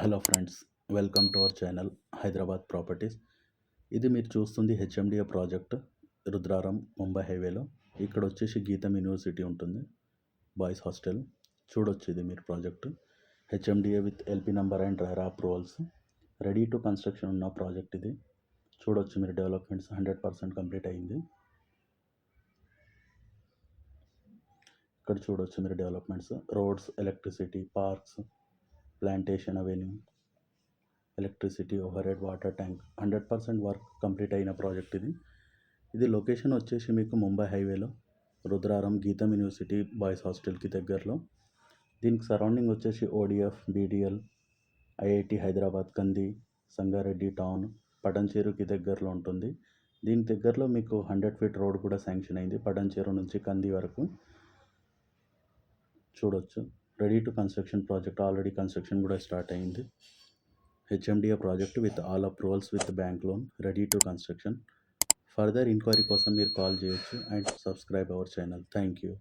Hello friends, welcome to our channel Hyderabad properties. ఇది మీరు చూస్తుంది హెచ్ఎండిఏ ప్రాజెక్ట్ రుద్రారం ముంబై హైవేలో. ఇక్కడ వచ్చేసి గీతం యూనివర్సిటీ ఉంటుంది, బాయ్స్ హాస్టల్. చూడొచ్చు, ఇది మీరు project HMDA with LP number and RERA approvals. Ready to construction ఉన్న ప్రాజెక్ట్ ఇది. చూడొచ్చు మీరు, డెవలప్మెంట్స్ 100% కంప్లీట్ అయింది. ఇక్కడ చూడొచ్చు మీరు developments, roads, electricity, parks, plantation avenue, electricity, over head water tank, 100% work complete అయిన ప్రాజెక్ట్ ఇది. ఇది లొకేషన్ వచ్చేసి మీకు ముంబై హైవేలో రుద్రారం గీతం యూనివర్సిటీ బాయ్స్ హాస్టల్కి దగ్గరలో. దీనికి సరౌండింగ్ వచ్చేసి ఓడిఎఫ్, బీడిఎల్, ఐఐటి హైదరాబాద్, కంది, సంగారెడ్డి టౌన్, పటంచేరుకి దగ్గరలో ఉంటుంది. దీని దగ్గరలో మీకు 100 ఫీట్ రోడ్ కూడా శాంక్షన్ అయింది, పటంచేరు నుంచి కంది వరకు. చూడొచ్చు, ready to construction project. Already construction కూడా స్టార్ట్ అయింది. HMDA project with all approvals with bank loan, ready to construction. Further enquiry కోసం మీరు కాల్ చేయొచ్చు and subscribe our channel. Thank you.